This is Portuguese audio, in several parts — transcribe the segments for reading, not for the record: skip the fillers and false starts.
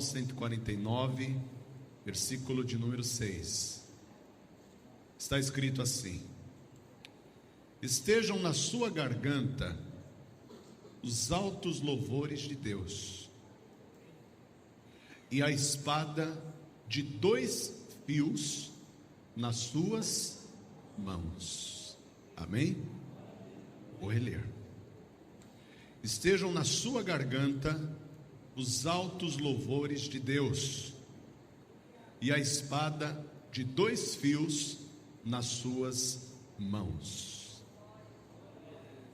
Salmo 149, versículo de número 6. Está escrito assim: estejam na sua garganta os altos louvores de Deus, e a espada de 2 fios nas suas mãos. Amém? Vou reler. Estejam na sua garganta os altos louvores de Deus, e a espada de 2 fios nas suas mãos.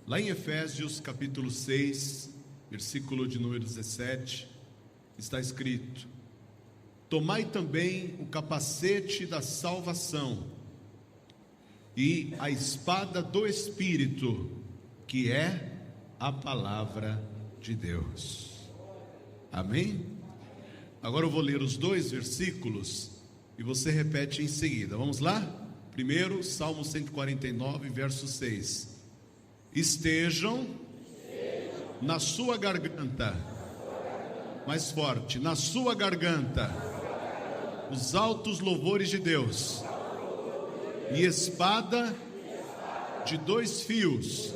Lá em Efésios capítulo 6, versículo de número 17, está escrito: tomai também o capacete da salvação e a espada do Espírito, que é a palavra de Deus. Amém? Agora eu vou ler os 2 versículos e você repete em seguida. Vamos lá? Primeiro, Salmo 149, verso 6. Estejam na sua garganta, mais forte, na sua garganta, os altos louvores de Deus, e espada de 2 fios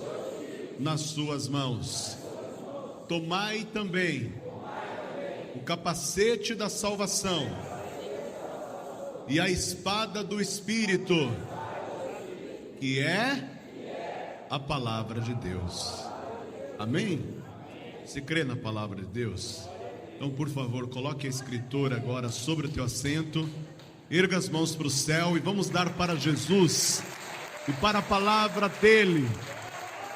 nas suas mãos. Tomai também o capacete da salvação e a espada do Espírito, que é a palavra de Deus. Amém? Você crê na palavra de Deus? Então, por favor, coloque a escritura agora sobre o teu assento, erga as mãos para o céu e vamos dar para Jesus e para a palavra dele.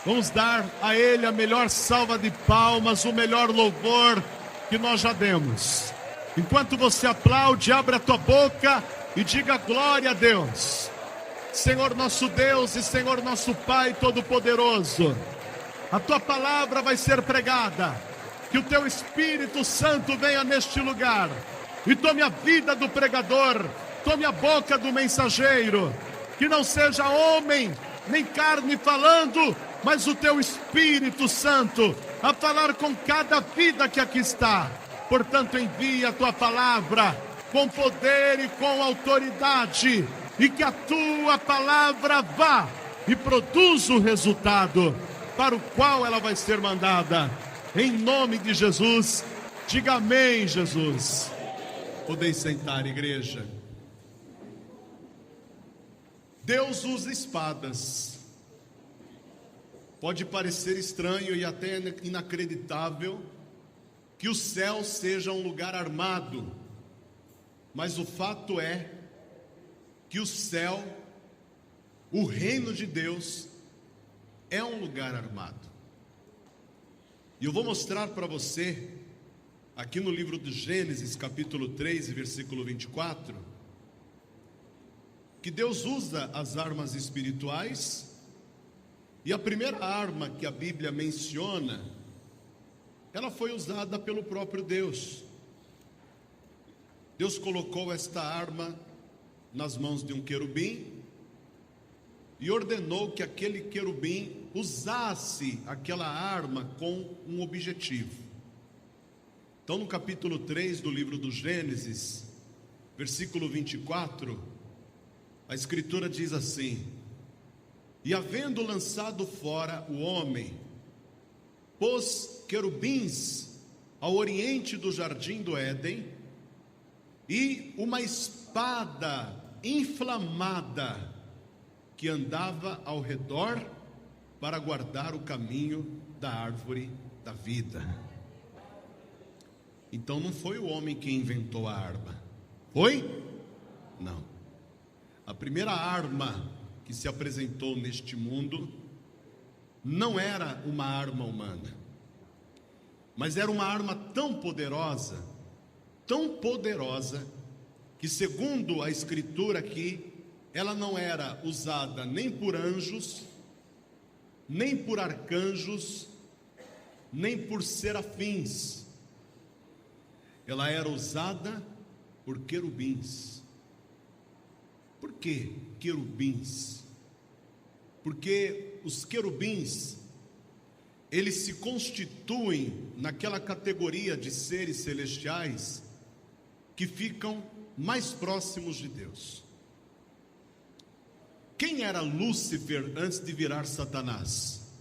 Vamos dar a ele a melhor salva de palmas, o melhor louvor que nós já demos. Enquanto você aplaude, abre a tua boca e diga glória a Deus. Senhor nosso Deus e Senhor nosso Pai Todo-Poderoso, a tua palavra vai ser pregada. Que o teu Espírito Santo venha neste lugar e tome a vida do pregador, tome a boca do mensageiro. Que não seja homem nem carne falando, mas o teu Espírito Santo a falar com cada vida que aqui está. Portanto, envia a tua palavra com poder e com autoridade, e que a tua palavra vá e produza o resultado para o qual ela vai ser mandada. Em nome de Jesus, diga amém, Jesus. Podeis sentar, igreja. Deus usa espadas. Pode parecer estranho e até inacreditável que o céu seja um lugar armado, mas o fato é que o céu, o reino de Deus, é um lugar armado. E eu vou mostrar para você, aqui no livro de Gênesis, capítulo 3, versículo 24, que Deus usa as armas espirituais, e a primeira arma que a Bíblia menciona, ela foi usada pelo próprio Deus. Deus colocou esta arma nas mãos de um querubim e ordenou que aquele querubim usasse aquela arma com um objetivo. Então, no capítulo 3 do livro do Gênesis, versículo 24, a escritura diz assim: e havendo lançado fora o homem, pôs querubins ao oriente do jardim do Éden, e uma espada inflamada que andava ao redor para guardar o caminho da árvore da vida. Então não foi o homem quem inventou a arma. Foi? Não. A primeira arma que se apresentou neste mundo não era uma arma humana, mas era uma arma tão poderosa, que segundo a escritura aqui, ela não era usada nem por anjos, nem por arcanjos, nem por serafins. Ela era usada por querubins. Por que querubins? Porque os querubins, eles se constituem naquela categoria de seres celestiais que ficam mais próximos de Deus. Quem era Lúcifer antes de virar Satanás?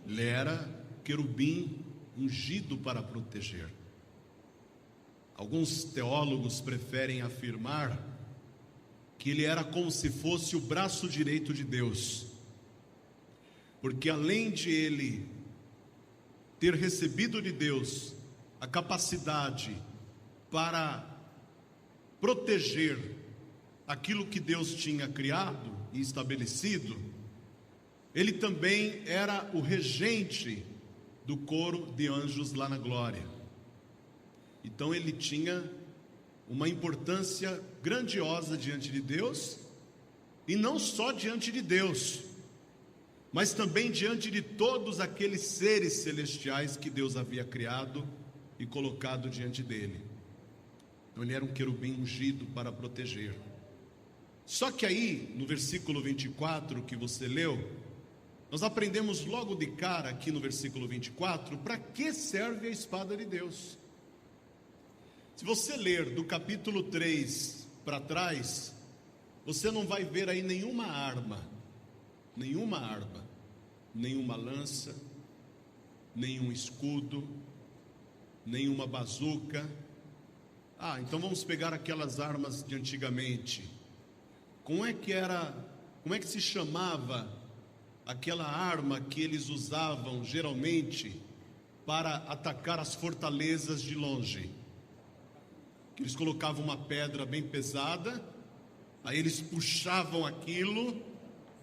Ele era querubim ungido para proteger. Alguns teólogos preferem afirmar que ele era como se fosse o braço direito de Deus, porque além de ele ter recebido de Deus a capacidade para proteger aquilo que Deus tinha criado e estabelecido, ele também era o regente do coro de anjos lá na glória. Então ele tinha uma importância grandiosa diante de Deus, e não só diante de Deus, mas também diante de todos aqueles seres celestiais que Deus havia criado e colocado diante dele. Então ele era um querubim ungido para proteger. Só que aí, no versículo 24 que você leu, nós aprendemos logo de cara aqui no versículo 24, para que serve a espada de Deus. Se você ler do capítulo 3 para trás, você não vai ver aí nenhuma arma, nenhuma lança, nenhum escudo, nenhuma bazuca. Então vamos pegar aquelas armas de antigamente. Como é que se chamava aquela arma que eles usavam geralmente para atacar as fortalezas de longe? Eles colocavam uma pedra bem pesada, aí eles puxavam aquilo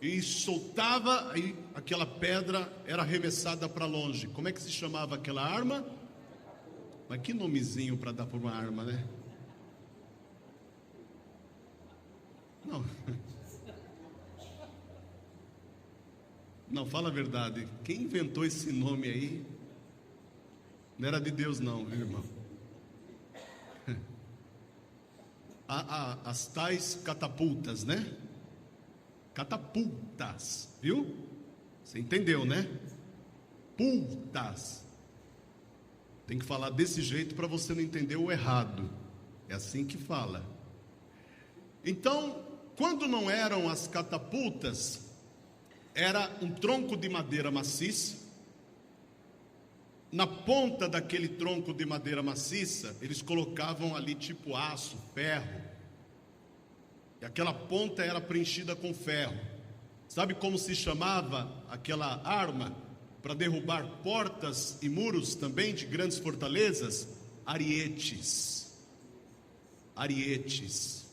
e soltava, aí aquela pedra era arremessada para longe. Como é que se chamava aquela arma? Mas que nomezinho para dar por uma arma, né? Não, fala a verdade. Quem inventou esse nome aí não era de Deus não, viu, irmão? As tais catapultas, né? Catapultas, viu? Você entendeu, né? Pultas. Tem que falar desse jeito para você não entender o errado. É assim que fala. Então, quando não eram as catapultas, era um tronco de madeira maciça. Na ponta daquele tronco de madeira maciça, eles colocavam ali tipo aço, ferro. E aquela ponta era preenchida com ferro. Sabe como se chamava aquela arma para derrubar portas e muros também de grandes fortalezas? Arietes. Arietes.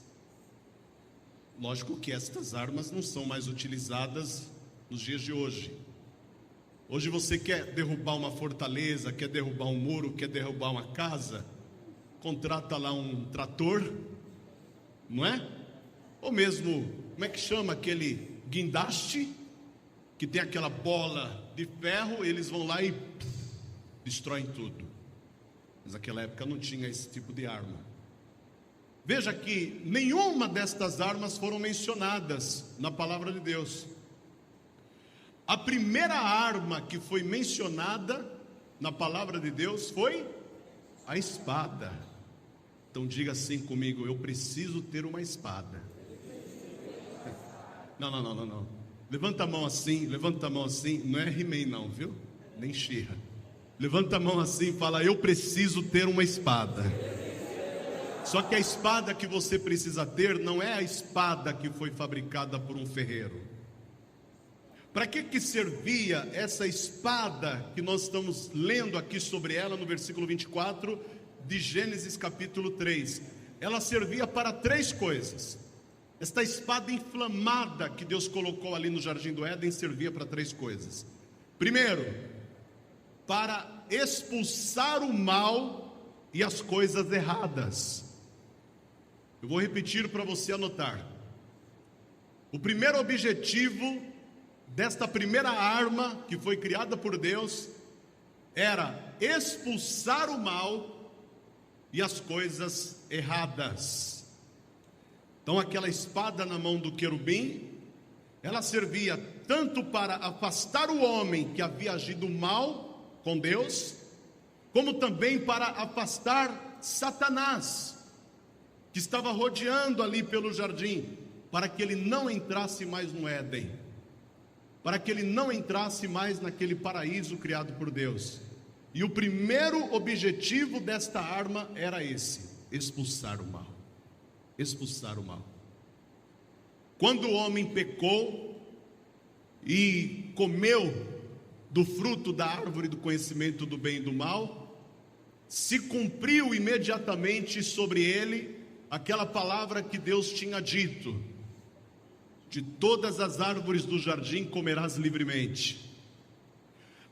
Lógico que estas armas não são mais utilizadas nos dias de hoje. Hoje você quer derrubar uma fortaleza, quer derrubar um muro, quer derrubar uma casa, contrata lá um trator, não é? Ou mesmo, como é que chama aquele guindaste, que tem aquela bola de ferro, eles vão lá e destroem tudo. Mas naquela época não tinha esse tipo de arma. Veja que nenhuma destas armas foram mencionadas na palavra de Deus. A primeira arma que foi mencionada na palavra de Deus foi a espada. Então diga assim comigo: eu preciso ter uma espada. Não. Levanta a mão assim, não é He-Man não, viu? Nem She-Ra. Levanta a mão assim e fala: eu preciso ter uma espada. Só que a espada que você precisa ter não é a espada que foi fabricada por um ferreiro. Para que servia essa espada que nós estamos lendo aqui sobre ela no versículo 24 de Gênesis capítulo 3? Ela servia para três coisas. Esta espada inflamada que Deus colocou ali no Jardim do Éden servia para três coisas. Primeiro, para expulsar o mal e as coisas erradas. Eu vou repetir para você anotar. O primeiro objetivo desta primeira arma que foi criada por Deus era expulsar o mal e as coisas erradas. Então aquela espada na mão do querubim, ela servia tanto para afastar o homem que havia agido mal com Deus, como também para afastar Satanás, que estava rodeando ali pelo jardim, para que ele não entrasse mais no Éden, para que ele não entrasse mais naquele paraíso criado por Deus. E o primeiro objetivo desta arma era esse: expulsar o mal. Expulsar o mal. Quando o homem pecou e comeu do fruto da árvore do conhecimento do bem e do mal, se cumpriu imediatamente sobre ele aquela palavra que Deus tinha dito: de todas as árvores do jardim comerás livremente,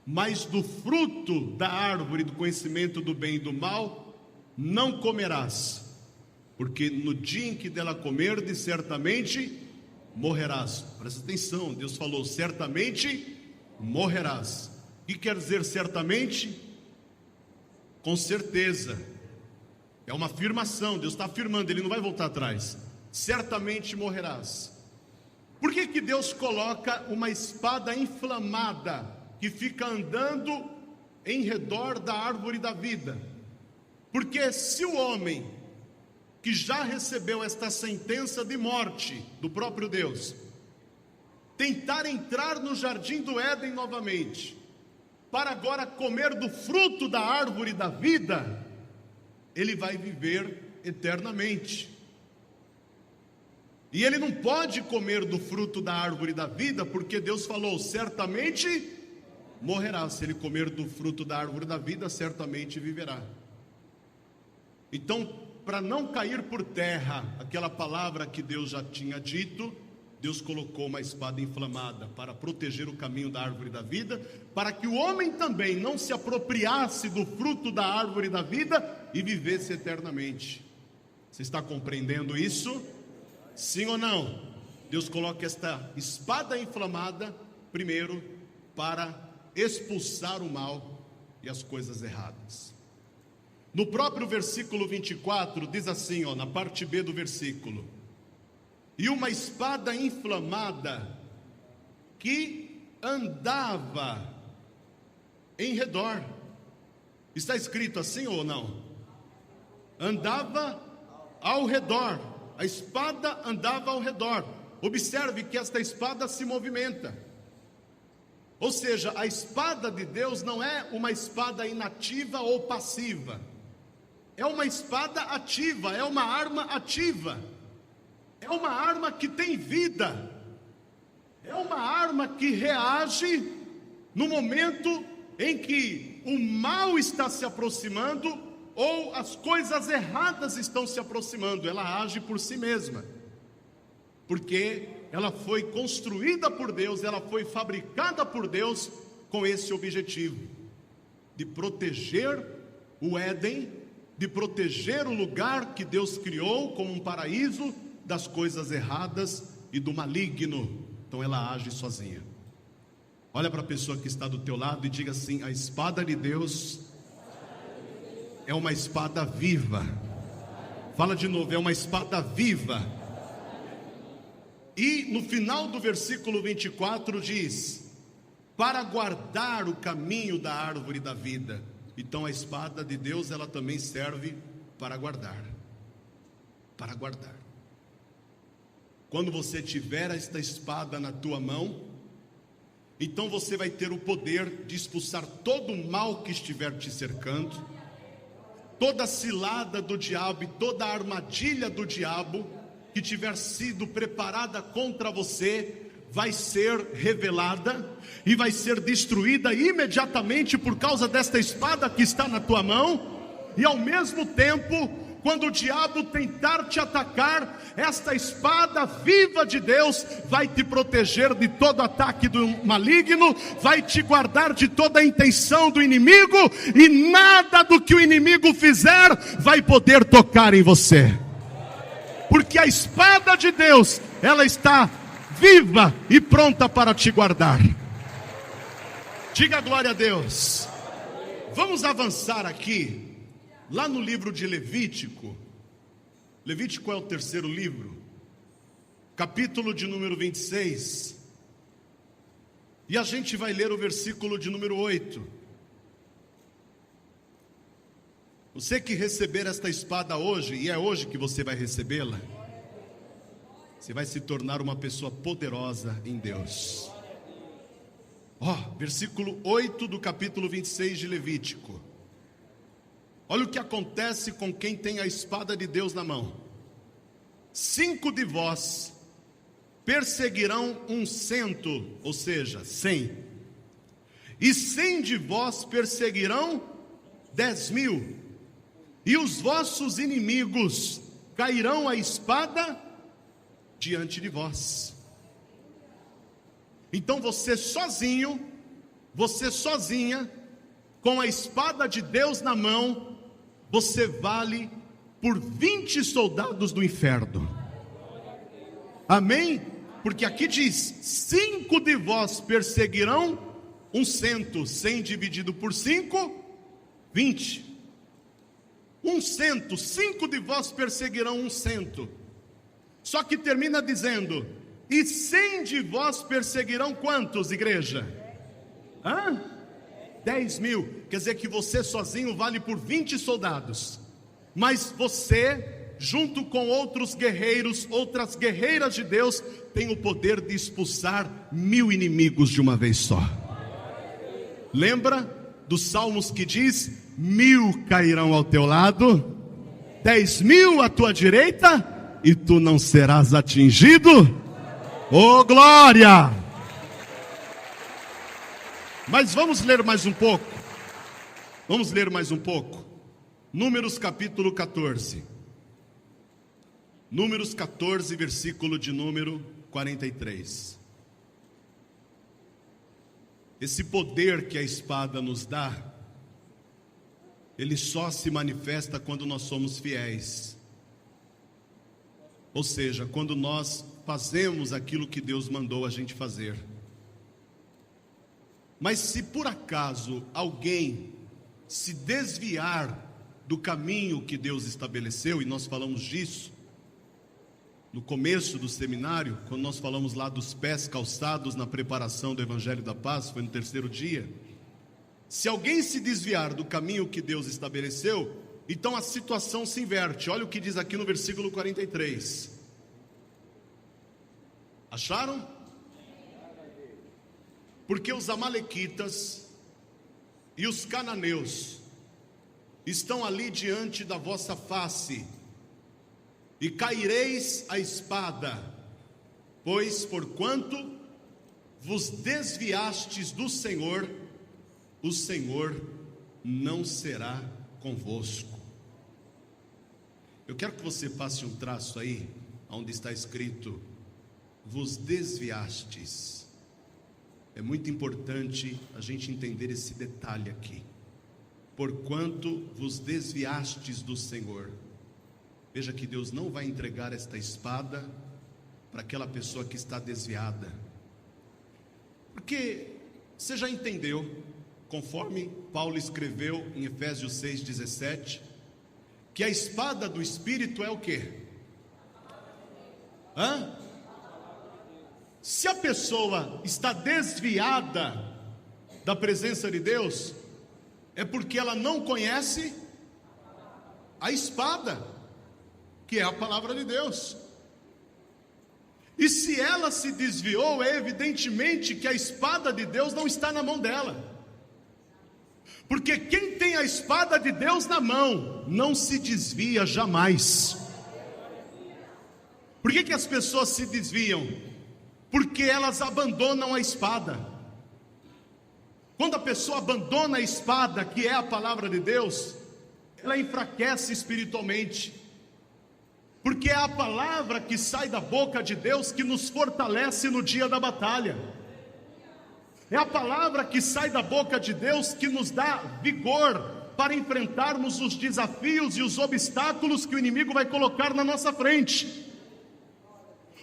mas do fruto da árvore do conhecimento do bem e do mal não comerás, porque no dia em que dela comerdes, certamente morrerás. Presta atenção, Deus falou: certamente morrerás. O que quer dizer certamente? Com certeza. É uma afirmação, Deus está afirmando, Ele não vai voltar atrás. Certamente morrerás. Por que Deus coloca uma espada inflamada que fica andando em redor da árvore da vida? Porque se o homem que já recebeu esta sentença de morte do próprio Deus tentar entrar no jardim do Éden novamente, para agora comer do fruto da árvore da vida, ele vai viver eternamente. E ele não pode comer do fruto da árvore da vida, porque Deus falou: certamente morrerá. Se ele comer do fruto da árvore da vida, certamente viverá. Então, para não cair por terra aquela palavra que Deus já tinha dito, Deus colocou uma espada inflamada para proteger o caminho da árvore da vida, para que o homem também não se apropriasse do fruto da árvore da vida e vivesse eternamente. Você está compreendendo isso? Sim ou não? Deus coloca esta espada inflamada, primeiro, para expulsar o mal e as coisas erradas. No próprio versículo 24, diz assim, na parte B do versículo: e uma espada inflamada que andava em redor. Está escrito assim ou não? Andava ao redor. A espada andava ao redor. Observe que esta espada se movimenta. Ou seja, a espada de Deus não é uma espada inativa ou passiva. É uma espada ativa, é uma arma ativa. É uma arma que tem vida. É uma arma que reage no momento em que o mal está se aproximando ou as coisas erradas estão se aproximando. Ela age por si mesma, porque ela foi construída por Deus, ela foi fabricada por Deus com esse objetivo, de proteger o Éden, de proteger o lugar que Deus criou como um paraíso das coisas erradas e do maligno. Então ela age sozinha. Olha para a pessoa que está do teu lado e diga assim: a espada de Deus é uma espada viva. Fala de novo: é uma espada viva. E no final do versículo 24 diz: para guardar o caminho da árvore da vida. Então a espada de Deus, ela também serve para guardar. Para guardar. Quando você tiver esta espada na tua mão, então você vai ter o poder de expulsar todo o mal que estiver te cercando, toda a cilada do diabo e toda a armadilha do diabo que tiver sido preparada contra você, vai ser revelada e vai ser destruída imediatamente por causa desta espada que está na tua mão. E ao mesmo tempo, quando o diabo tentar te atacar, esta espada viva de Deus vai te proteger de todo ataque do maligno, vai te guardar de toda a intenção do inimigo, e nada do que o inimigo fizer vai poder tocar em você, porque a espada de Deus, ela está viva e pronta para te guardar. Diga glória a Deus. Vamos avançar aqui. Lá no livro de Levítico, Levítico é o terceiro livro, capítulo de número 26, e a gente vai ler o versículo de número 8. Você que receber esta espada hoje, e é hoje que você vai recebê-la, você vai se tornar uma pessoa poderosa em Deus. Versículo 8 do capítulo 26 de Levítico. Olha o que acontece com quem tem a espada de Deus na mão. 5 de vós perseguirão 100, ou seja, 100. E 100 de vós perseguirão 10.000. E os vossos inimigos cairão a espada diante de vós. Então você sozinho, você sozinha, com a espada de Deus na mão, você vale por 20 soldados do inferno. Amém? Porque aqui diz: 5 de vós perseguirão 100. 100 dividido por 5, 20. 100, 5 de vós perseguirão 100. Só que termina dizendo: e 100 de vós perseguirão quantos, igreja? 10.000. Quer dizer que você sozinho vale por 20 soldados. Mas você, junto com outros guerreiros, outras guerreiras de Deus, tem o poder de expulsar 1.000 inimigos de uma vez só. Lembra dos salmos que diz: 1.000 cairão ao teu lado, 10.000 à tua direita, e tu não serás atingido. Oh, glória! Mas vamos ler mais um pouco. Vamos ler mais um pouco. Números capítulo 14. Números 14, versículo de número 43. Esse poder que a espada nos dá, ele só se manifesta quando nós somos fiéis. Ou seja, quando nós fazemos aquilo que Deus mandou a gente fazer. Mas se por acaso alguém se desviar do caminho que Deus estabeleceu, e nós falamos disso no começo do seminário, quando nós falamos lá dos pés calçados na preparação do Evangelho da Paz, foi no 3º dia. Se alguém se desviar do caminho que Deus estabeleceu, então a situação se inverte. Olha o que diz aqui no versículo 43. Acharam? Porque os amalequitas e os cananeus estão ali diante da vossa face, e caireis a espada, pois porquanto vos desviastes do Senhor, o Senhor não será convosco. Eu quero que você passe um traço aí, onde está escrito: vos desviastes. É muito importante a gente entender esse detalhe aqui. Porquanto vos desviastes do Senhor. Veja que Deus não vai entregar esta espada para aquela pessoa que está desviada. Porque você já entendeu, conforme Paulo escreveu em Efésios 6,17, que a espada do Espírito é o quê? Se a pessoa está desviada da presença de Deus, é porque ela não conhece a espada, que é a palavra de Deus. E se ela se desviou, é evidentemente que a espada de Deus não está na mão dela. Porque quem tem a espada de Deus na mão, não se desvia jamais. Por que as pessoas se desviam? Porque elas abandonam a espada. Quando a pessoa abandona a espada, que é a palavra de Deus, ela enfraquece espiritualmente. Porque é a palavra que sai da boca de Deus que nos fortalece no dia da batalha. É a palavra que sai da boca de Deus que nos dá vigor para enfrentarmos os desafios e os obstáculos que o inimigo vai colocar na nossa frente.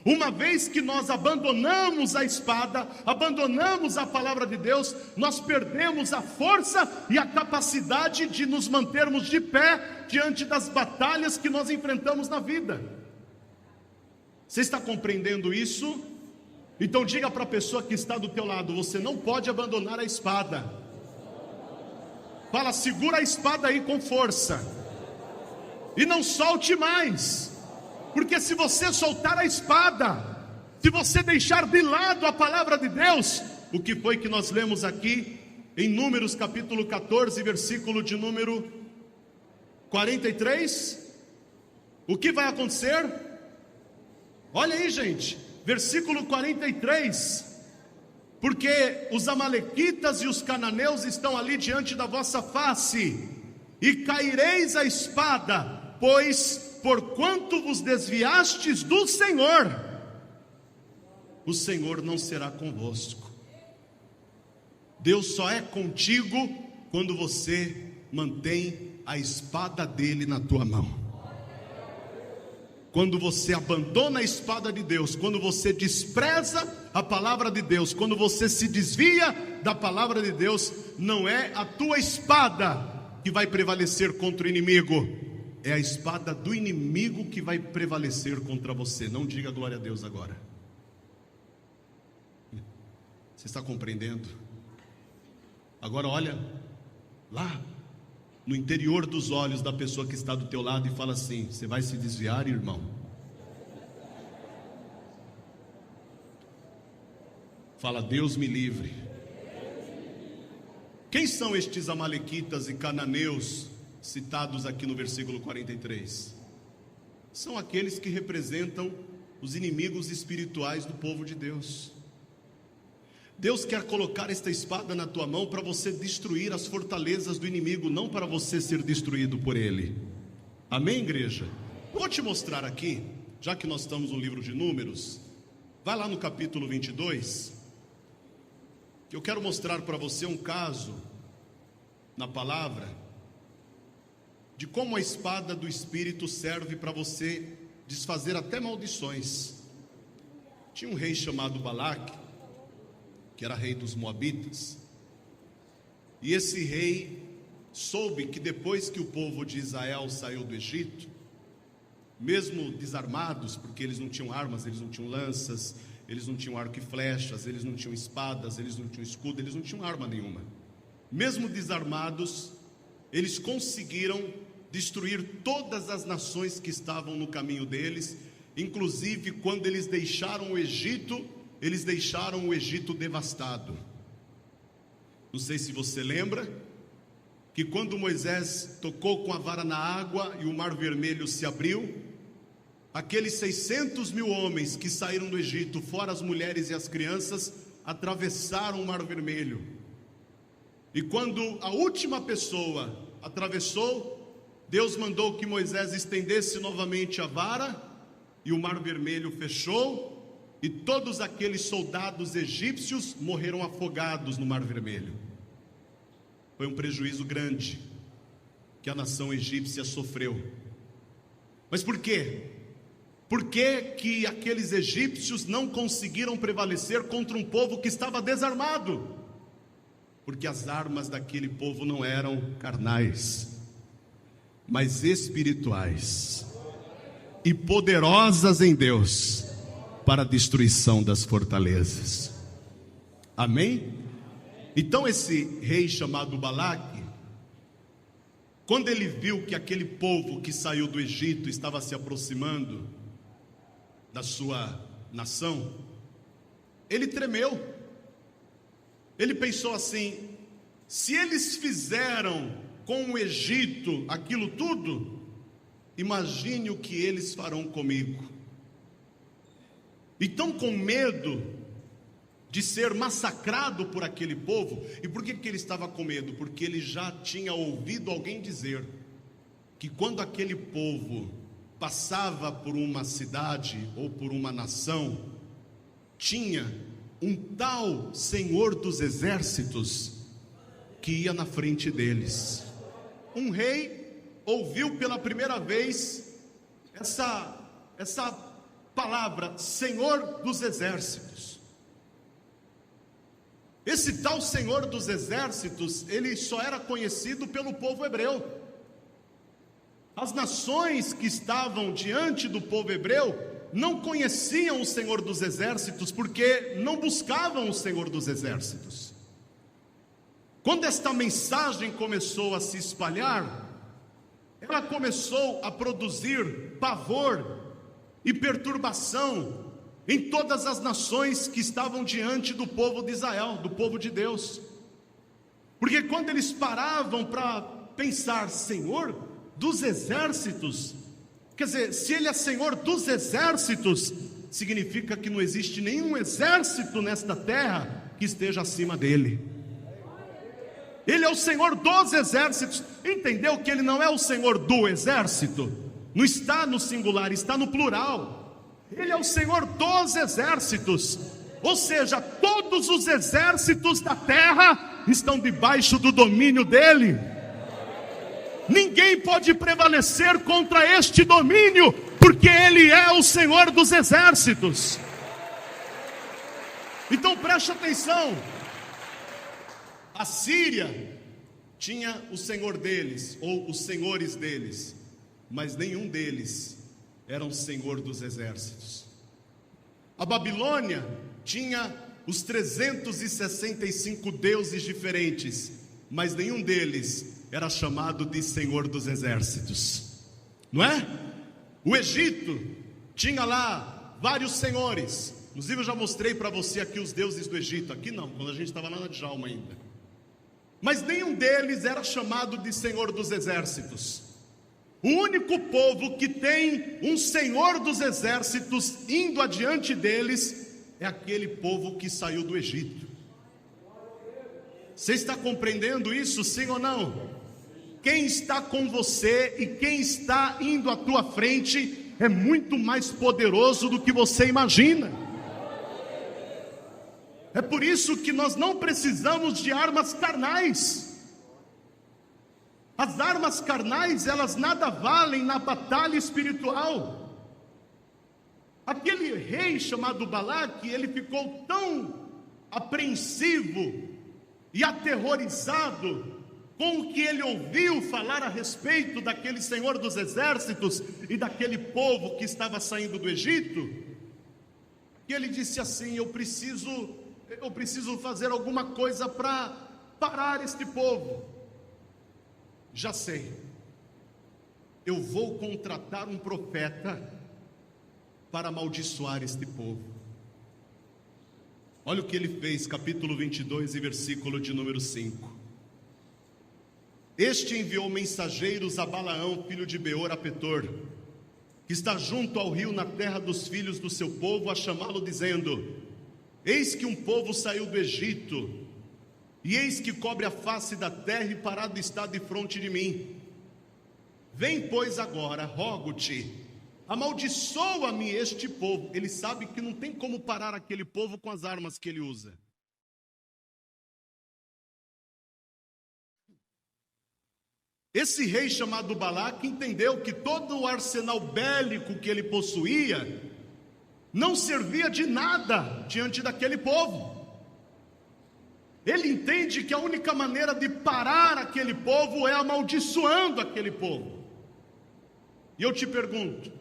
Uma vez que nós abandonamos a espada, abandonamos a palavra de Deus, nós perdemos a força e a capacidade de nos mantermos de pé diante das batalhas que nós enfrentamos na vida. Você está compreendendo isso? Então diga para a pessoa que está do teu lado: você não pode abandonar a espada. Fala, segura a espada aí com força. e não solte mais, porque se você soltar a espada, se você deixar de lado a palavra de Deus, o que foi que nós lemos aqui em Números capítulo 14, versículo de número 43, o que vai acontecer? Olha aí, gente, versículo 43, porque os amalequitas e os cananeus estão ali diante da vossa face, e caireis a espada, pois porquanto vos desviastes do Senhor, o Senhor não será convosco. Deus só é contigo quando você mantém a espada dele na tua mão. Quando você abandona a espada de Deus, quando você despreza a palavra de Deus, quando você se desvia da palavra de Deus, não é a tua espada que vai prevalecer contra o inimigo, é a espada do inimigo que vai prevalecer contra você. Não diga glória a Deus agora. Você está compreendendo? Agora olha lá no interior dos olhos da pessoa que está do teu lado e fala assim: você vai se desviar, irmão? Fala: Deus me livre. Quem são estes amalequitas e cananeus citados aqui no versículo 43? São aqueles que representam os inimigos espirituais do povo de Deus. Deus quer colocar esta espada na tua mão para você destruir as fortalezas do inimigo, não para você ser destruído por ele. Amém, igreja? Vou te mostrar aqui, já que nós estamos no livro de Números, vai lá no capítulo 22, que eu quero mostrar para você um caso na palavra de como a espada do Espírito serve para você desfazer até maldições. Tinha um rei chamado Balaque, que era rei dos Moabitas, e esse rei soube que depois que o povo de Israel saiu do Egito, mesmo desarmados, porque eles não tinham armas, eles não tinham lanças, eles não tinham arco e flechas, eles não tinham espadas, eles não tinham escudo, eles não tinham arma nenhuma. Mesmo desarmados, eles conseguiram destruir todas as nações que estavam no caminho deles. Inclusive, quando eles deixaram o Egito, eles deixaram o Egito devastado. Não sei se você lembra que quando Moisés tocou com a vara na água e o mar vermelho se abriu, aqueles 600 mil homens que saíram do Egito, fora as mulheres e as crianças, atravessaram o mar vermelho. E quando a última pessoa atravessou, Deus mandou que Moisés estendesse novamente a vara, e o mar vermelho fechou, e todos aqueles soldados egípcios morreram afogados no mar vermelho. Foi um prejuízo grande que a nação egípcia sofreu. Mas por quê? Por que aqueles egípcios não conseguiram prevalecer contra um povo que estava desarmado? Porque as armas daquele povo não eram carnais, mas espirituais e poderosas em Deus para a destruição das fortalezas. Amém? Então esse rei chamado Balaque, quando ele viu que aquele povo que saiu do Egito estava se aproximando da sua nação, ele tremeu. Ele pensou assim: se eles fizeram com o Egito aquilo tudo, imagine o que eles farão comigo. Então, com medo de ser massacrado por aquele povo. E por que ele estava com medo? Porque ele já tinha ouvido alguém dizer que quando aquele povo passava por uma cidade ou por uma nação, tinha um tal Senhor dos Exércitos que ia na frente deles. Um rei ouviu pela primeira vez essa palavra, Senhor dos Exércitos. Esse tal Senhor dos Exércitos, ele só era conhecido pelo povo hebreu. As nações que estavam diante do povo hebreu não conheciam o Senhor dos Exércitos, porque não buscavam o Senhor dos Exércitos. Quando esta mensagem começou a se espalhar, ela começou a produzir pavor e perturbação em todas as nações que estavam diante do povo de Israel, do povo de Deus. Porque quando eles paravam para pensar, Senhor dos exércitos, quer dizer, se Ele é Senhor dos exércitos, significa que não existe nenhum exército nesta terra que esteja acima dEle. Ele é o Senhor dos exércitos. Entendeu que Ele não é o Senhor do exército? Não está no singular, está no plural. Ele é o Senhor dos exércitos. Ou seja, todos os exércitos da terra estão debaixo do domínio dEle. Ninguém pode prevalecer contra este domínio, porque Ele é o Senhor dos exércitos. Então preste atenção. A Síria tinha o senhor deles, ou os senhores deles, mas nenhum deles era um senhor dos exércitos. A Babilônia tinha os 365 deuses diferentes, mas nenhum deles era chamado de senhor dos exércitos, não é? O Egito tinha lá vários senhores. Inclusive eu já mostrei para você aqui os deuses do Egito. Aqui não, quando a gente estava lá na Djalma ainda. Mas nenhum deles era chamado de Senhor dos Exércitos. O único povo que tem um Senhor dos Exércitos indo adiante deles é aquele povo que saiu do Egito. Você está compreendendo isso, sim ou não? Quem está com você e quem está indo à tua frente é muito mais poderoso do que você imagina. É por isso que nós não precisamos de armas carnais. As armas carnais, elas nada valem na batalha espiritual. Aquele rei chamado Balaque, ele ficou tão apreensivo e aterrorizado com o que ele ouviu falar a respeito daquele Senhor dos exércitos e daquele povo que estava saindo do Egito, que ele disse assim: eu preciso fazer alguma coisa para parar este povo. Já sei, eu vou contratar um profeta para amaldiçoar este povo. Olha o que ele fez, capítulo 22 e versículo de número 5. Este enviou mensageiros a Balaão, filho de Beor, a Petor, que está junto ao rio na terra dos filhos do seu povo, a chamá-lo dizendo: eis que um povo saiu do Egito, e eis que cobre a face da terra e parado está defronte de mim. Vem, pois, agora, rogo-te, amaldiçoa-me este povo. Ele sabe que não tem como parar aquele povo com as armas que ele usa. Esse rei chamado Balaque entendeu que todo o arsenal bélico que ele possuía não servia de nada diante daquele povo. Ele entende que a única maneira de parar aquele povo é amaldiçoando aquele povo. E eu te pergunto,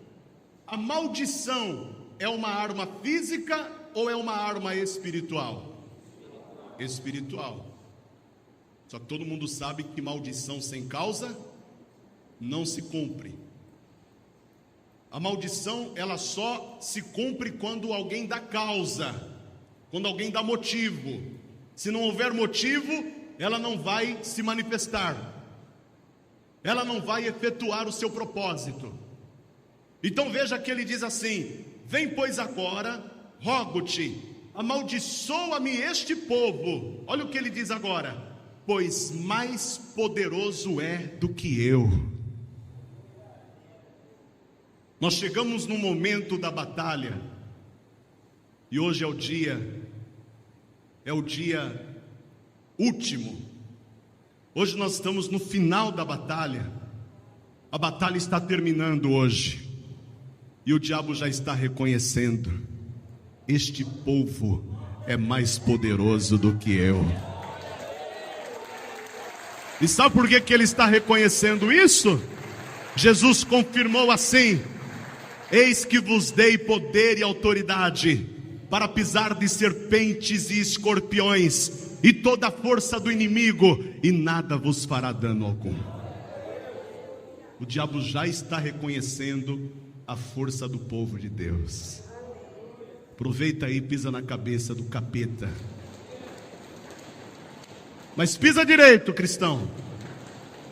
a maldição é uma arma física ou é uma arma espiritual? Espiritual. Só que todo mundo sabe que maldição sem causa não se cumpre. A maldição, ela só se cumpre quando alguém dá causa, quando alguém dá motivo. Se não houver motivo, ela não vai se manifestar, ela não vai efetuar o seu propósito. Então veja que ele diz assim: vem, pois, agora, rogo-te, amaldiçoa-me este povo. Olha o que ele diz agora: pois mais poderoso é do que eu. Nós chegamos no momento da batalha, e hoje é o dia último. Hoje nós estamos no final da batalha. A batalha está terminando hoje, e o diabo já está reconhecendo: este povo é mais poderoso do que eu. E sabe por que ele está reconhecendo isso? Jesus confirmou assim: eis que vos dei poder e autoridade para pisar de serpentes e escorpiões e toda a força do inimigo, e nada vos fará dano algum. o diabo já está reconhecendo a força do povo de Deus. Aproveita aí, pisa na cabeça do capeta. Mas pisa direito, cristão.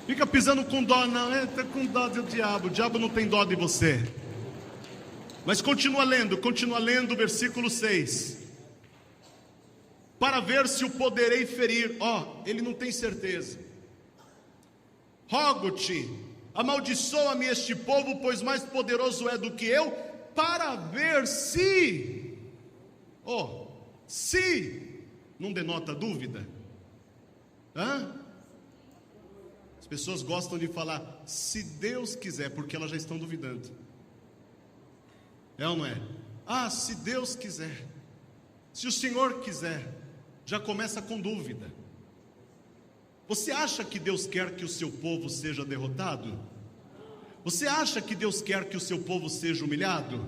Fica pisando com dó, não, está com dó do diabo. O diabo não tem dó de você. Mas continua lendo o versículo 6. Para ver se o poderei ferir. Ele não tem certeza. Rogo-te, amaldiçoa-me este povo, pois mais poderoso é do que eu, para ver se. Se não denota dúvida. As pessoas gostam de falar, se Deus quiser, porque elas já estão duvidando. É ou não é? Se Deus quiser, se o Senhor quiser, já começa com dúvida. Você acha que Deus quer que o seu povo seja derrotado? Você acha que Deus quer que o seu povo seja humilhado?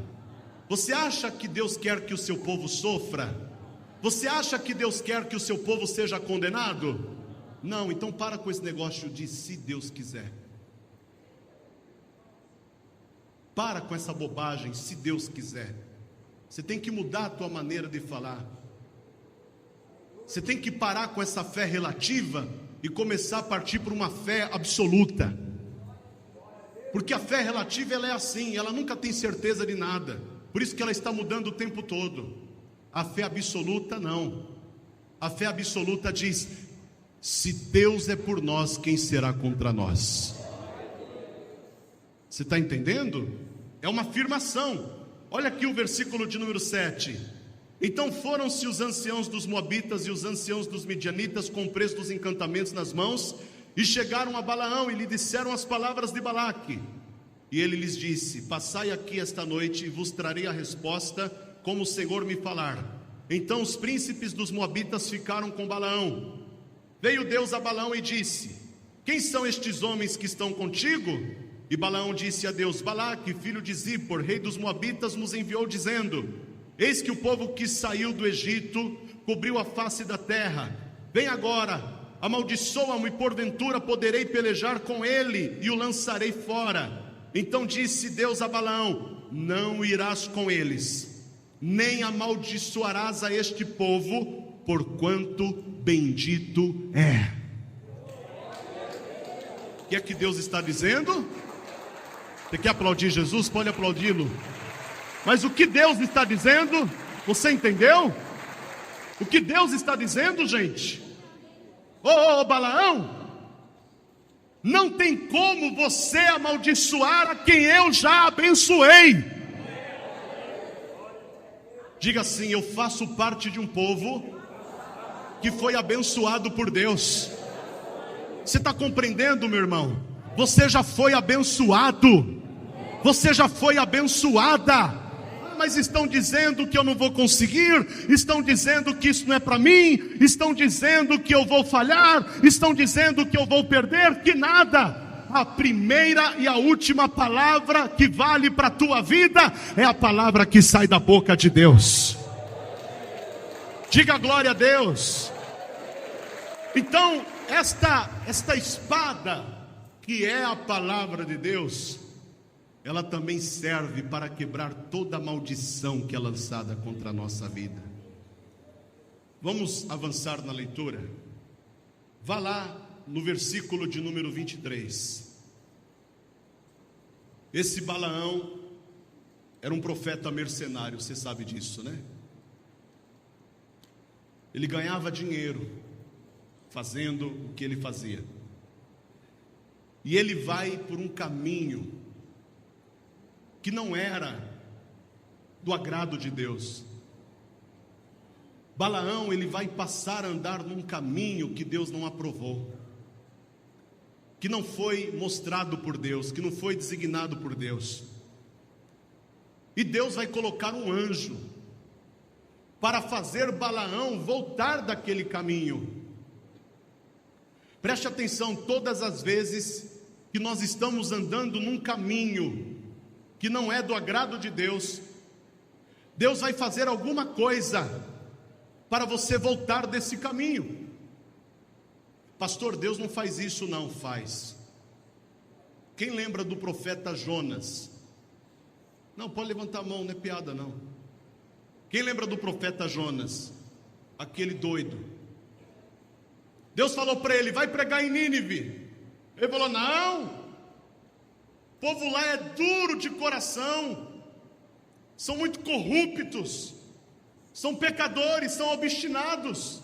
Você acha que Deus quer que o seu povo sofra? Você acha que Deus quer que o seu povo seja condenado? Não, então para com esse negócio de se Deus quiser. Para com essa bobagem, se Deus quiser. Você tem que mudar a tua maneira de falar. Você tem que parar com essa fé relativa e começar a partir para uma fé absoluta. Porque a fé relativa, ela é assim, ela nunca tem certeza de nada. Por isso que ela está mudando o tempo todo. A fé absoluta não. A fé absoluta diz: se Deus é por nós, quem será contra nós? Você está entendendo? É uma afirmação. Olha aqui o versículo de número 7. Então foram-se os anciãos dos Moabitas e os anciãos dos Midianitas com o preço dos encantamentos nas mãos, e chegaram a Balaão e lhe disseram as palavras de Balaque. E ele lhes disse: passai aqui esta noite e vos trarei a resposta, como o Senhor me falar. Então os príncipes dos Moabitas ficaram com Balaão. Veio Deus a Balaão e disse: quem são estes homens que estão contigo? E Balaão disse a Deus: Balaque, filho de Zippor, rei dos Moabitas, nos enviou dizendo: eis que o povo que saiu do Egito cobriu a face da terra. Vem agora, amaldiçoa-mo, e porventura poderei pelejar com ele e o lançarei fora. Então disse Deus a Balaão: não irás com eles, nem amaldiçoarás a este povo, porquanto bendito é. O que é que Deus está dizendo? Você quer aplaudir Jesus? Pode aplaudi-lo. Mas o que Deus está dizendo? Você entendeu? O que Deus está dizendo, gente? Balaão, não tem como você amaldiçoar a quem eu já abençoei. Diga assim: eu faço parte de um povo que foi abençoado por Deus. Você está compreendendo, meu irmão? Você já foi abençoado. Você já foi abençoada. Mas estão dizendo que eu não vou conseguir, estão dizendo que isso não é para mim, estão dizendo que eu vou falhar, estão dizendo que eu vou perder. Que nada. A primeira e a última palavra que vale para a tua vida é a palavra que sai da boca de Deus. Diga glória a Deus. Então esta espada, que é a palavra de Deus, ela também serve para quebrar toda a maldição que é lançada contra a nossa vida. Vamos avançar na leitura. Vá lá no versículo de número 23. Esse Balaão era um profeta mercenário, você sabe disso, né? Ele ganhava dinheiro fazendo o que ele fazia. E ele vai por um caminho que não era do agrado de Deus. Balaão, ele vai passar a andar num caminho que Deus não aprovou, que não foi mostrado por Deus, que não foi designado por Deus. E Deus vai colocar um anjo para fazer Balaão voltar daquele caminho. Preste atenção, todas as vezes que nós estamos andando num caminho que não é do agrado de Deus, Deus vai fazer alguma coisa para você voltar desse caminho. Pastor, Deus não faz isso. Não faz. Quem lembra do profeta Jonas? Não, pode levantar a mão, não é piada não. Quem lembra do profeta Jonas? Aquele doido. Deus falou para ele: vai pregar em Nínive. Ele falou: não, o povo lá é duro de coração, são muito corruptos, são pecadores, são obstinados.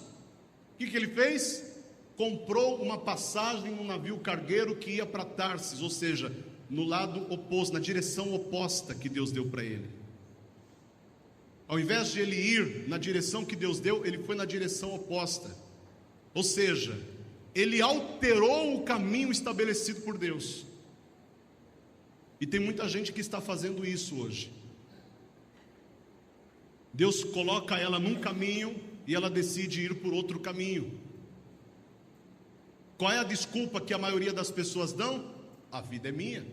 O que ele fez? Comprou uma passagem num navio cargueiro que ia para Tarsis, ou seja, no lado oposto, na direção oposta que Deus deu para ele. Ao invés de ele ir na direção que Deus deu, ele foi na direção oposta. Ou seja, ele alterou o caminho estabelecido por Deus. E tem muita gente que está fazendo isso hoje. Deus coloca ela num caminho e ela decide ir por outro caminho. Qual é a desculpa que a maioria das pessoas dão? A vida é minha.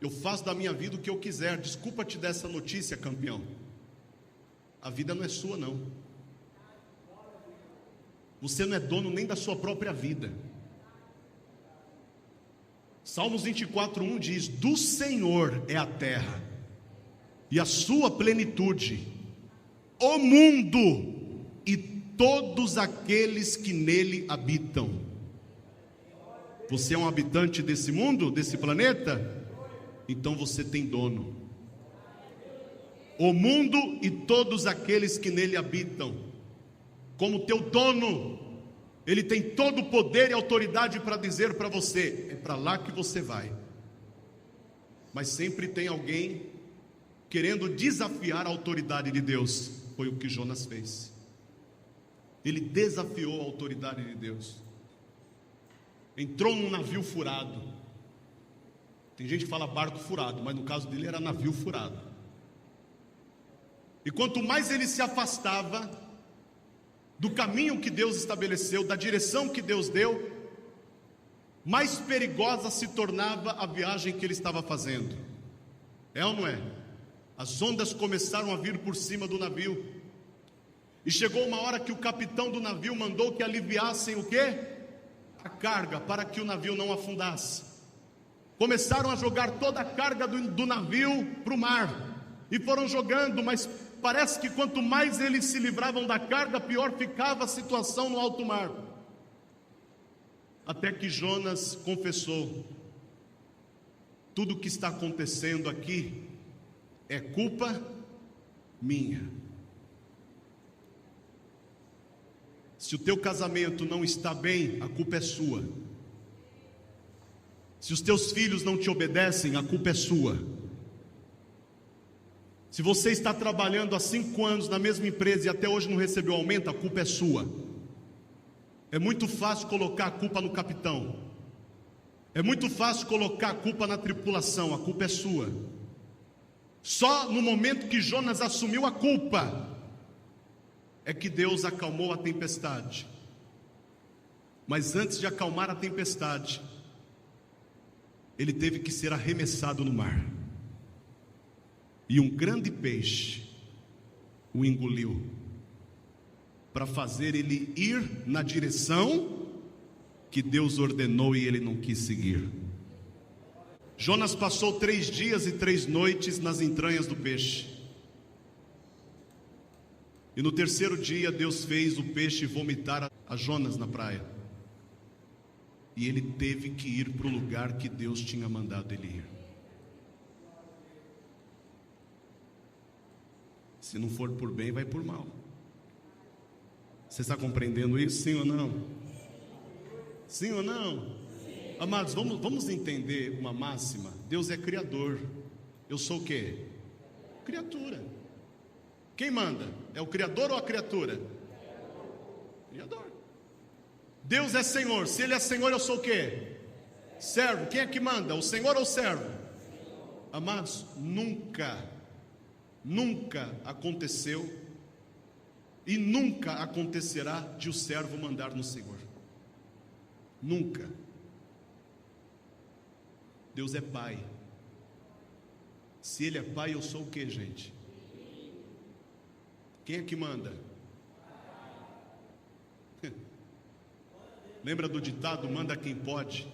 Eu faço da minha vida o que eu quiser. Desculpa te dar essa notícia, campeão. A vida não é sua, não. Você não é dono nem da sua própria vida. Salmos 24:1 diz: do Senhor é a terra e a sua plenitude, o mundo e todos aqueles que nele habitam. Você é um habitante desse mundo, desse planeta? Então você tem dono. O mundo e todos aqueles que nele habitam. Como teu dono, ele tem todo o poder e autoridade para dizer para você: é para lá que você vai. Mas sempre tem alguém querendo desafiar a autoridade de Deus. Foi o que Jonas fez. Ele desafiou a autoridade de Deus. Entrou num navio furado. Tem gente que fala barco furado, mas no caso dele era navio furado. E quanto mais ele se afastava do caminho que Deus estabeleceu, da direção que Deus deu, mais perigosa se tornava a viagem que ele estava fazendo. É ou não é? As ondas começaram a vir por cima do navio. E chegou uma hora que o capitão do navio mandou que aliviassem o quê? A carga, para que o navio não afundasse. Começaram a jogar toda a carga do navio para o mar. E foram jogando, mas parece que quanto mais eles se livravam da carga, pior ficava a situação no alto mar. Até que Jonas confessou: tudo o que está acontecendo aqui é culpa minha. Se o teu casamento não está bem, a culpa é sua. Se os teus filhos não te obedecem, a culpa é sua. Se você está trabalhando há 5 anos na mesma empresa e até hoje não recebeu aumento, a culpa é sua. É muito fácil colocar a culpa no capitão. É muito fácil colocar a culpa na tripulação, a culpa é sua. Só no momento que Jonas assumiu a culpa é que Deus acalmou a tempestade. Mas antes de acalmar a tempestade, ele teve que ser arremessado no mar. E um grande peixe o engoliu, para fazer ele ir na direção que Deus ordenou e ele não quis seguir. Jonas passou 3 dias e 3 noites nas entranhas do peixe. E no 3º dia Deus fez o peixe vomitar a Jonas na praia. E ele teve que ir para o lugar que Deus tinha mandado ele ir. Se não for por bem, vai por mal. Você está compreendendo isso? Sim ou não? Sim ou não? Sim. Amados, vamos entender uma máxima. Deus é criador. Eu sou o quê? Criatura. Quem manda? É o criador ou a criatura? Criador. Deus é Senhor. Se Ele é Senhor, eu sou o quê? Servo. Quem é que manda? O Senhor ou o servo? Amados, nunca aconteceu e nunca acontecerá de o servo mandar no Senhor. Nunca. Deus é Pai. Se Ele é Pai, eu sou o quê, gente? Quem é que manda? Lembra do ditado: manda quem pode?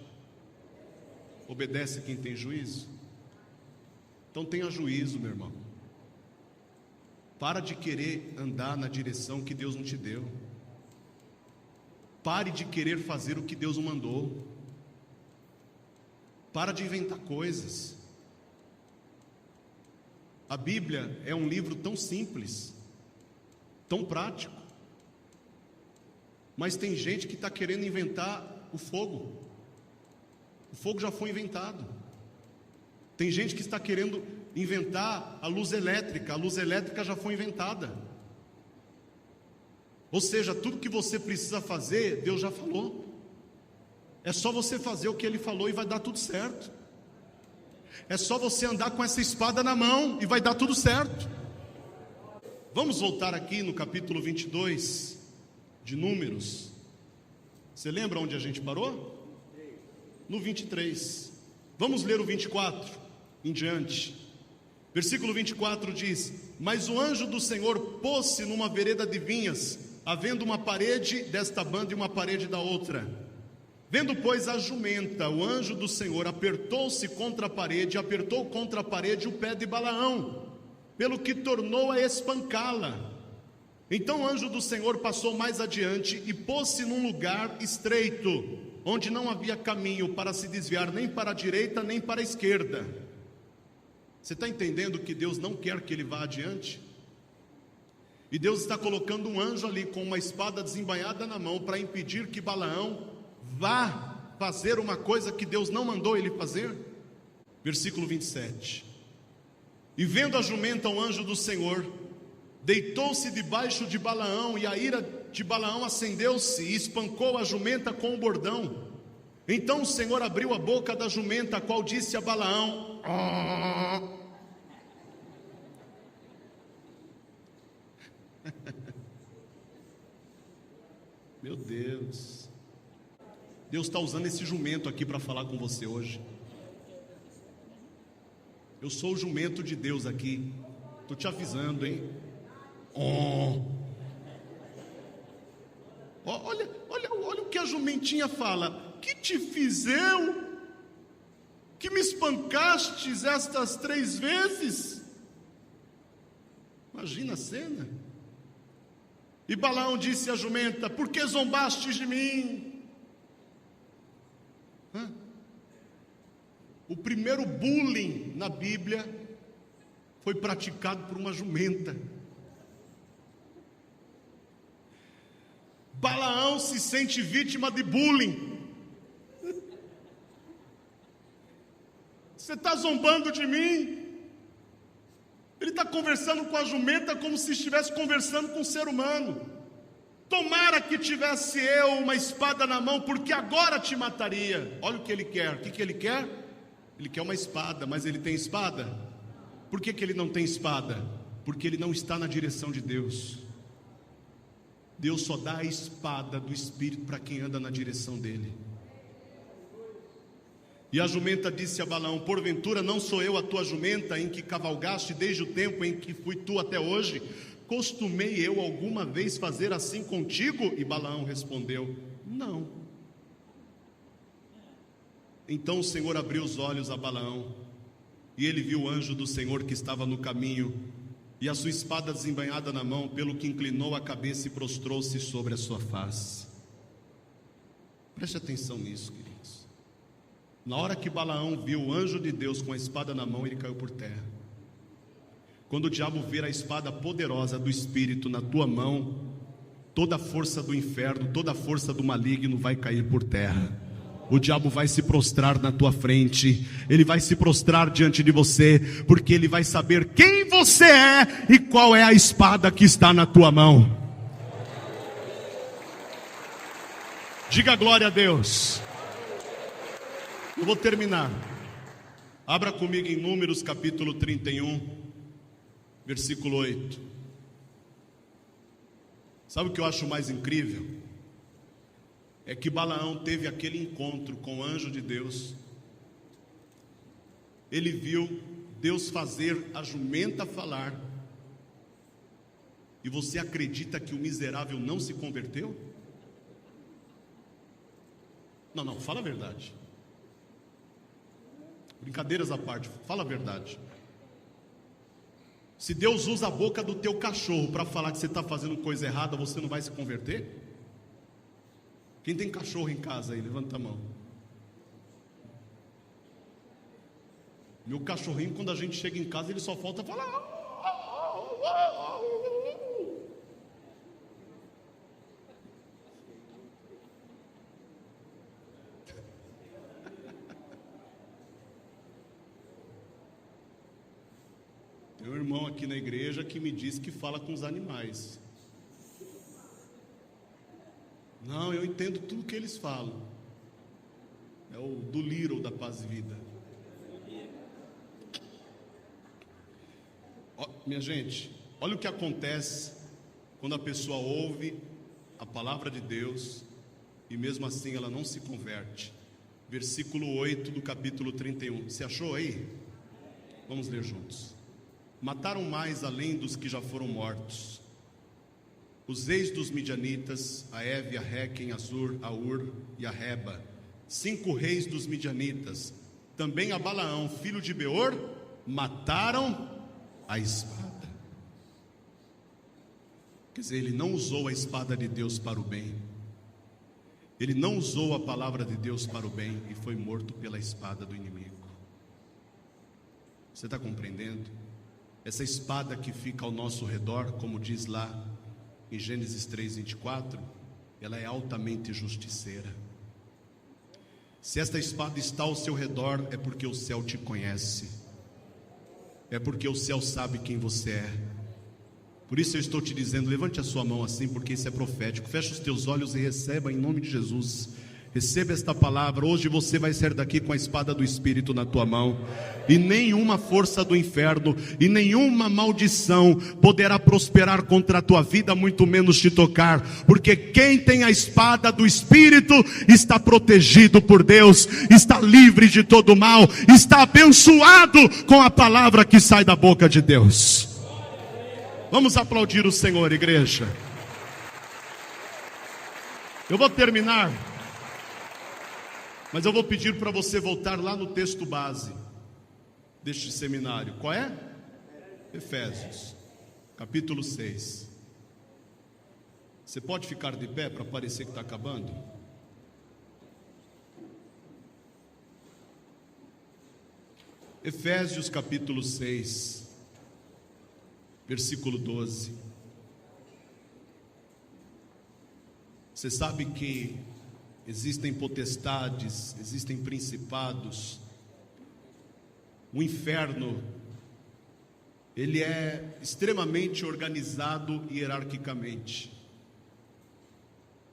obedece quem tem juízo. Então tenha juízo, meu irmão. Para de querer andar na direção que Deus não te deu. Pare de querer fazer o que Deus não mandou. Para de inventar coisas. A Bíblia é um livro tão simples, tão prático, mas tem gente que está querendo inventar o fogo. O fogo já foi inventado. Tem gente que está querendo inventar a luz elétrica já foi inventada. Ou seja, tudo que você precisa fazer, Deus já falou. É só você fazer o que Ele falou e vai dar tudo certo. É só você andar com essa espada na mão e vai dar tudo certo. Vamos voltar aqui no capítulo 22 de Números. Você lembra onde a gente parou? No 23. Vamos ler o 24 em diante. Versículo 24 diz: Mas o anjo do Senhor pôs-se numa vereda de vinhas, havendo uma parede desta banda e uma parede da outra. Vendo, pois, a jumenta, o anjo do Senhor apertou-se contra a parede, apertou contra a parede o pé de Balaão, pelo que tornou a espancá-la. Então o anjo do Senhor passou mais adiante e pôs-se num lugar estreito, onde não havia caminho para se desviar nem para a direita nem para a esquerda. Você está entendendo que Deus não quer que ele vá adiante? E Deus está colocando um anjo ali com uma espada desembainhada na mão para impedir que Balaão vá fazer uma coisa que Deus não mandou ele fazer. Versículo 27. E vendo a jumenta, o anjo do Senhor deitou-se debaixo de Balaão, e a ira de Balaão acendeu-se e espancou a jumenta com o bordão. Então o Senhor abriu a boca da jumenta, a qual disse a Balaão: Meu Deus, Deus está usando esse jumento aqui para falar com você hoje. Eu sou o jumento de Deus aqui, estou te avisando, hein? Olha o que a jumentinha fala: que te fiz eu, que me espancastes estas 3 vezes? Imagina a cena. E Balaão disse à jumenta: por que zombastes de mim? O primeiro bullying na Bíblia foi praticado por uma jumenta. Balaão se sente vítima de bullying. Você está zombando de mim? Ele está conversando com a jumenta como se estivesse conversando com um ser humano. Tomara que tivesse eu uma espada na mão, porque agora te mataria. Olha o que ele quer. O que ele quer? Ele quer uma espada, mas ele tem espada? Por que ele não tem espada? Porque ele não está na direção de Deus. Deus só dá a espada do Espírito para quem anda na direção dele. E a jumenta disse a Balaão: porventura não sou eu a tua jumenta, em que cavalgaste desde o tempo em que fui tu até hoje? Costumei eu alguma vez fazer assim contigo? E Balaão respondeu: não. Então o Senhor abriu os olhos a Balaão, e ele viu o anjo do Senhor que estava no caminho, e a sua espada desembainhada na mão, pelo que inclinou a cabeça e prostrou-se sobre a sua face. Preste atenção nisso, queridos. Na hora que Balaão viu o anjo de Deus com a espada na mão, ele caiu por terra. Quando o diabo ver a espada poderosa do Espírito na tua mão, toda a força do inferno, toda a força do maligno vai cair por terra. O diabo vai se prostrar na tua frente, ele vai se prostrar diante de você, porque ele vai saber quem você é e qual é a espada que está na tua mão. Diga glória a Deus. Eu vou terminar. Abra comigo em Números capítulo 31, versículo 8. Sabe o que eu acho mais incrível? É que Balaão teve aquele encontro com o anjo de Deus. Ele viu Deus fazer a jumenta falar. E você acredita que o miserável não se converteu? Não, fala a verdade. Brincadeiras à parte, fala a verdade. Se Deus usa a boca do teu cachorro para falar que você está fazendo coisa errada, você não vai se converter? Quem tem cachorro em casa aí, levanta a mão. Meu cachorrinho, quando a gente chega em casa, ele só falta falar. Tem um irmão aqui na igreja que me diz que fala com os animais. Não, eu entendo tudo que eles falam. É o do Little da Paz e Vida. Minha gente, olha o que acontece quando a pessoa ouve a palavra de Deus e mesmo assim ela não se converte. Versículo 8 do capítulo 31. Você achou aí? Vamos ler juntos. Mataram mais além dos que já foram mortos. Os reis dos midianitas, a Eve, a Requem, a Zur, a Ur e a Reba. 5 reis dos midianitas, também a Balaão, filho de Beor, mataram a espada. Quer dizer, ele não usou a espada de Deus para o bem. Ele não usou a palavra de Deus para o bem e foi morto pela espada do inimigo. Você está compreendendo? Essa espada que fica ao nosso redor, como diz lá em Gênesis 3:24, ela é altamente justiceira. Se esta espada está ao seu redor, é porque o céu te conhece. É porque o céu sabe quem você é. Por isso eu estou te dizendo, levante a sua mão assim, porque isso é profético. Feche os teus olhos e receba em nome de Jesus. Receba esta palavra. Hoje você vai sair daqui com a espada do Espírito na tua mão. E nenhuma força do inferno e nenhuma maldição poderá prosperar contra a tua vida, muito menos te tocar. Porque quem tem a espada do Espírito está protegido por Deus, está livre de todo mal, está abençoado com a palavra que sai da boca de Deus. Vamos aplaudir o Senhor, igreja. Eu vou terminar, mas eu vou pedir para você voltar lá no texto base deste seminário. Qual é? Efésios, capítulo 6. Você pode ficar de pé para parecer que está acabando? Efésios, capítulo 6, versículo 12. Você sabe que existem potestades, existem principados. O inferno, ele é extremamente organizado hierarquicamente.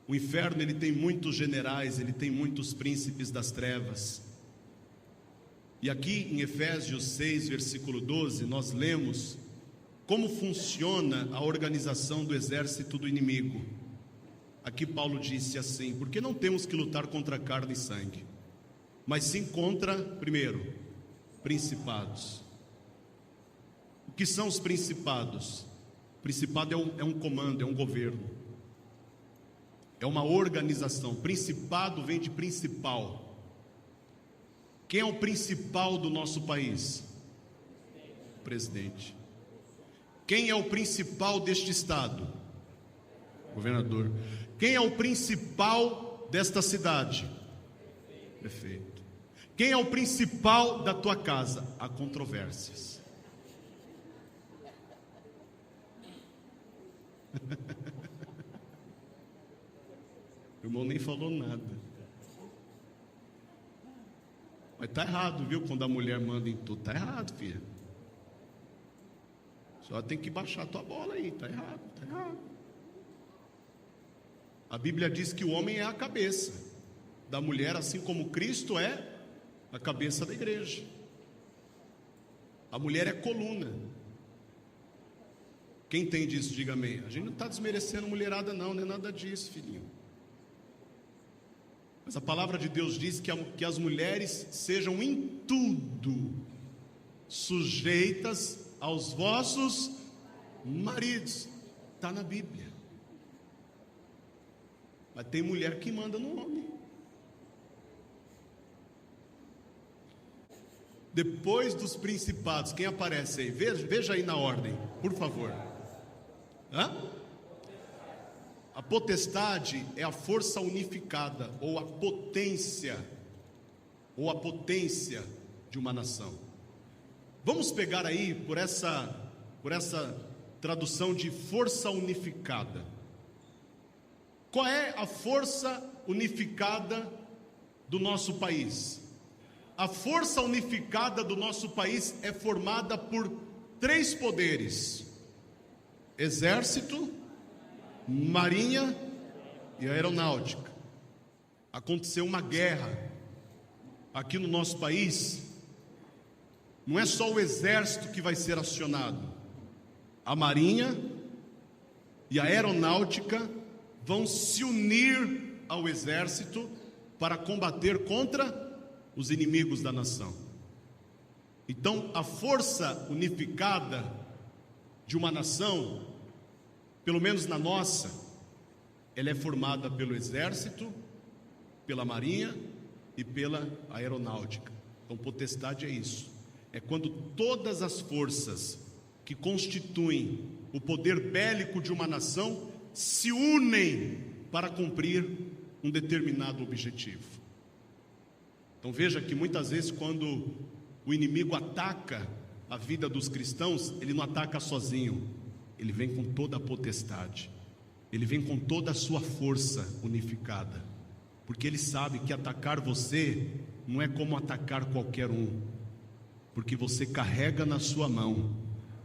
O inferno, ele tem muitos generais, ele tem muitos príncipes das trevas. E aqui em Efésios 6, versículo 12, nós lemos como funciona a organização do exército do inimigo. Aqui Paulo disse assim: porque não temos que lutar contra carne e sangue, mas sim contra, primeiro, principados. O que são os principados? Principado é um comando, é um governo, é uma organização. Principado vem de principal. Quem é o principal do nosso país? O presidente. Quem é o principal deste estado? O governador. Quem é o principal desta cidade? Prefeito. Quem é o principal da tua casa? Há controvérsias. O irmão nem falou nada. Mas está errado, viu? Quando a mulher manda em tudo, está errado, filha. Só tem que baixar a tua bola aí, está errado, está errado. A Bíblia diz que o homem é a cabeça da mulher, assim como Cristo é a cabeça da igreja. A mulher é coluna. Quem entende isso, diga amém. A gente não está desmerecendo mulherada não é nada disso, filhinho. Mas a palavra de Deus diz que as mulheres sejam em tudo sujeitas aos vossos maridos. Está na Bíblia. Mas tem mulher que manda no homem. Depois dos principados, quem aparece aí? Veja aí na ordem, por favor. A potestade é a força unificada, ou a potência de uma nação. Vamos pegar aí por essa tradução de força unificada. Qual é a força unificada do nosso país? A força unificada do nosso país é formada por 3 poderes: exército, marinha e aeronáutica. Aconteceu uma guerra aqui no nosso país. Não é só o exército que vai ser acionado. A marinha e a aeronáutica vão se unir ao exército para combater contra os inimigos da nação. Então, a força unificada de uma nação, pelo menos na nossa, ela é formada pelo exército, pela marinha e pela aeronáutica. Então, potestade é isso. É quando todas as forças que constituem o poder bélico de uma nação se unem para cumprir um determinado objetivo. Então veja que muitas vezes quando o inimigo ataca a vida dos cristãos, ele não ataca sozinho, ele vem com toda a potestade, ele vem com toda a sua força unificada, porque ele sabe que atacar você não é como atacar qualquer um, porque você carrega na sua mão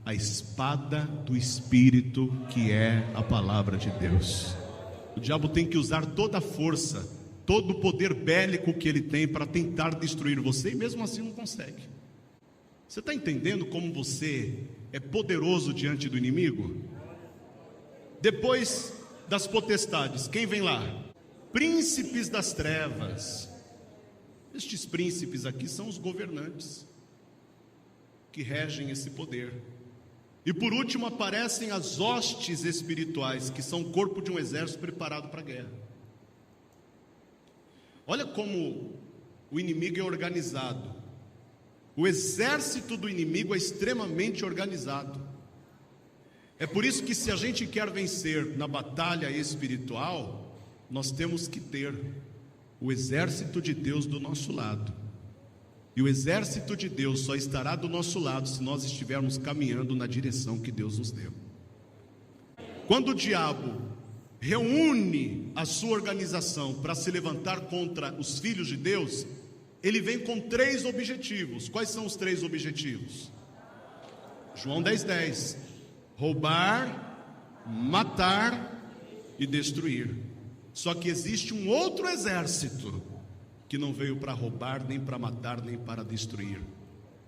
a espada do Espírito, que é a palavra de Deus. O diabo tem que usar toda a força, todo o poder bélico que ele tem para tentar destruir você, e mesmo assim não consegue. Você está entendendo como você é poderoso diante do inimigo? Depois das potestades, quem vem lá? Príncipes das trevas. Estes príncipes aqui são os governantes que regem esse poder. E por último aparecem as hostes espirituais, que são o corpo de um exército preparado para a guerra. Olha como o inimigo é organizado. O exército do inimigo é extremamente organizado. É por isso que, se a gente quer vencer na batalha espiritual, nós temos que ter o exército de Deus do nosso lado. E o exército de Deus só estará do nosso lado se nós estivermos caminhando na direção que Deus nos deu. Quando o diabo reúne a sua organização para se levantar contra os filhos de Deus, ele vem com 3 objetivos. Quais são os 3 objetivos? João 10:10: roubar, matar e destruir. Só que existe um outro exército que não veio para roubar, nem para matar, nem para destruir,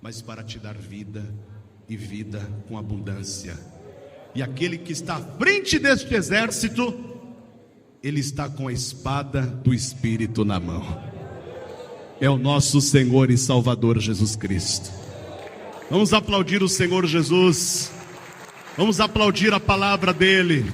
mas para te dar vida, e vida com abundância. E aquele que está à frente deste exército, ele está com a espada do Espírito na mão. É o nosso Senhor e Salvador Jesus Cristo. Vamos aplaudir o Senhor Jesus. Vamos aplaudir a palavra dele.